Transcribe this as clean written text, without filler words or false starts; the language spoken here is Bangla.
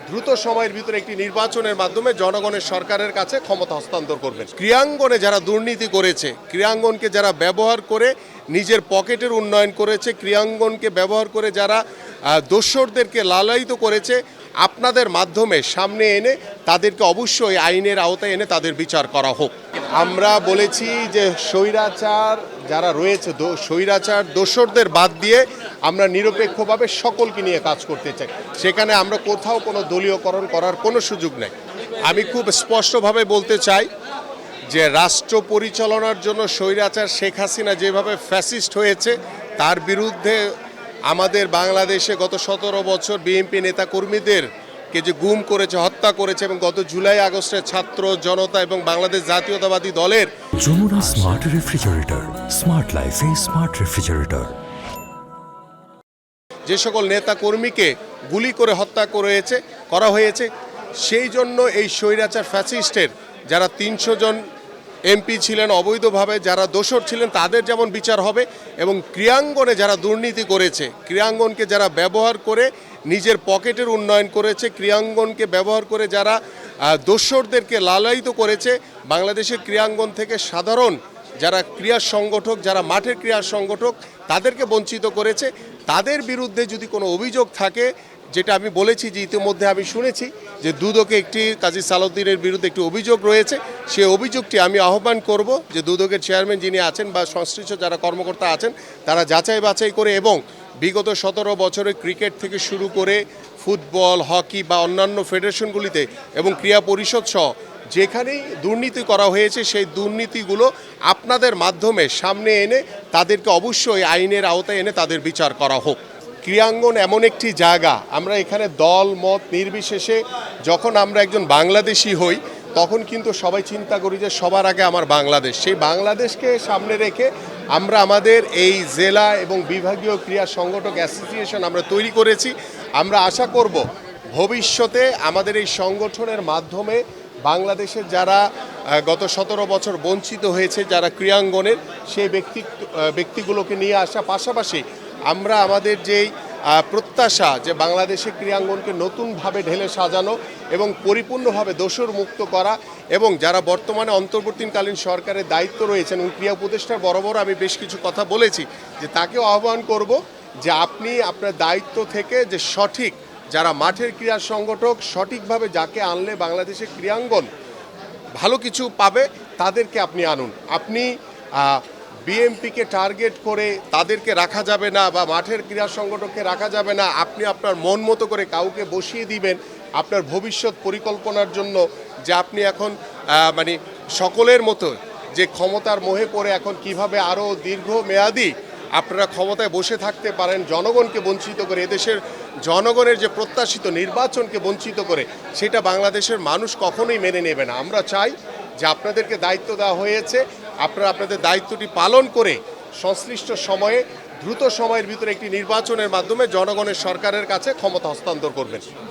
দ্রুত সময়ের ভিতরে একটি নির্বাচনের মাধ্যমে জনগণের সরকারের কাছে ক্ষমতা হস্তান্তর করবেন। ক্রীড়াঙ্গনে যারা দুর্নীতি করেছে, ক্রীড়াঙ্গনকে যারা ব্যবহার করে নিজের পকেটের উন্নয়ন করেছে, ক্রীড়াঙ্গনকে ব্যবহার করে যারা দোসরদেরকে লালায়িত করেছে, আপনাদের মাধ্যমে সামনে এনে তাদেরকে অবশ্যই আইনের আওতায় এনে তাদের বিচার করা হোক। আমরা বলেছি যে স্বৈরাচার যারা রয়েছে, স্বৈরাচার দোসরদের বাদ দিয়ে আমরা নিরপেক্ষভাবে সকলকে নিয়ে কাজ করতে চাই। সেখানে আমরা কোথাও কোনো দলীয়করণ করার কোনো সুযোগ নেই। আমি খুব স্পষ্টভাবে বলতে চাই যে রাষ্ট্র পরিচালনার জন্য স্বৈরাচার শেখ হাসিনা যেভাবে ফ্যাসিস্ট হয়েছে, তার বিরুদ্ধে আমাদের বাংলাদেশে গত 17 বছর বিএনপি নেতাকর্মীদেরকে যে গুম করেছে, হত্যা করেছে, এবং গত জুলাই আগস্টে ছাত্র জনতা এবং বাংলাদেশ জাতীয়তাবাদী দলের যমুনা স্মার্ট রেফ্রিজারেটর, স্মার্ট লাইফে স্মার্ট রেফ্রিজারেটর। যে সকল নেতা কর্মীকে গুলি করে হত্যা করা হয়েছে, সেই জন্য এই স্বৈরাচার ফ্যাসিস্টের যারা 300 জন এমপি ছিলেন অবৈধভাবে, যারা দোষর ছিলেন, তাদের যেমন বিচার হবে, এবং ক্রীড়াঙ্গনে যারা দুর্নীতি করেছে, ক্রীড়াঙ্গনকে যারা ব্যবহার করে নিজের পকেটের উন্নয়ন করেছে, ক্রীড়াঙ্গনকে ব্যবহার করে যারা দোসরদেরকে লালায়িত করেছে, বাংলাদেশের ক্রীড়াঙ্গন থেকে সাধারণ যারা ক্রীড়া সংগঠক, যারা মাঠের ক্রীড়া সংগঠক, তাদেরকে বঞ্চিত করেছে, তাদের বিরুদ্ধে যদি কোনো অভিযোগ থাকে, যেটা আমি বলেছি যে ইতিমধ্যে আমি শুনেছি যে দুদকে একটি কাজী সালাউদ্দিনের বিরুদ্ধে একটি অভিযোগ রয়েছে, সেই অভিযোগটি আমি আহ্বান করব যে দুদকের চেয়ারম্যান যিনি আছেন বা সংশ্লিষ্ট যারা কর্মকর্তা আছেন তারা যাচাই বাছাই করে, এবং বিগত 17 বছরে ক্রিকেট থেকে শুরু করে ফুটবল, হকি বা অন্যান্য ফেডারেশনগুলিতে এবং ক্রীড়া পরিষদ সহ যেখানেই দুর্নীতি করা হয়েছে, সেই দুর্নীতিগুলো আপনাদের মাধ্যমে সামনে এনে তাদেরকে অবশ্যই আইনের আওতায় এনে তাদের বিচার করা হোক। ক্রীড়াঙ্গন এমন একটি জায়গা, আমরা এখানে দল মত নির্বিশেষে যখন আমরা একজন বাংলাদেশি হই, তখন কিন্তু সবাই চিন্তা করি যে সবার আগে আমার বাংলাদেশ। সেই বাংলাদেশকে সামনে রেখে আমরা আমাদের এই জেলা এবং বিভাগীয় ক্রীড়া সংগঠক অ্যাসোসিয়েশন আমরা তৈরি করেছি। আমরা আশা করব ভবিষ্যতে আমাদের এই সংগঠনের মাধ্যমে বাংলাদেশের যারা গত 17 বছর বঞ্চিত হয়েছে, যারা ক্রীড়াঙ্গনের, সেই ব্যক্তিগুলোকে নিয়ে আসা, পাশাপাশি আমরা আমাদের যেই প্রত্যাশা যে বাংলাদেশের ক্রীড়াঙ্গনকে নতুনভাবে ঢেলে সাজানো এবং পরিপূর্ণভাবে দোষর মুক্ত করা, এবং যারা বর্তমানে অন্তর্বর্তীকালীন সরকারের দায়িত্ব রয়েছেন এবং ক্রীড়া উপদেষ্টার বরাবর আমি বেশ কিছু কথা বলেছি যে তাকেও আহ্বান করব যে আপনি আপনার দায়িত্ব থেকে যে সঠিক যারা মাঠের ক্রীড়া সংগঠক, সঠিকভাবে যাকে আনলে বাংলাদেশের ক্রীড়াঙ্গন ভালো কিছু পাবে, তাদেরকে আপনি আনুন। আপনি বিএমপিকে টার্গেট করে তাদেরকে রাখা যাবে না, বা মাঠের ক্রীড়া সংগঠককে রাখা যাবে না। আপনি আপনার মন মতো করে কাউকে বসিয়ে দিবেন আপনার ভবিষ্যৎ পরিকল্পনার জন্য, যে আপনি এখন মানে সকলের মতো যে ক্ষমতার মোহে পড়ে এখন কিভাবে আরও দীর্ঘমেয়াদী আপনারা ক্ষমতায় বসে থাকতে পারেন, জনগণকে বঞ্চিত করে, এদেশের জনগণের যে প্রত্যাশিত নির্বাচনকে বঞ্চিত করে, সেটা বাংলাদেশের মানুষ কখনোই মেনে নেবে না। আমরা চাই যে আপনাদেরকে দায়িত্ব দেওয়া হয়েছে, আপনারা আপনাদের দায়িত্বটি পালন করে সংশ্লিষ্ট সময়ে দ্রুত সময়ের ভিতরে একটি নির্বাচনের মাধ্যমে জনগণের সরকারের কাছে ক্ষমতা হস্তান্তর করবেন।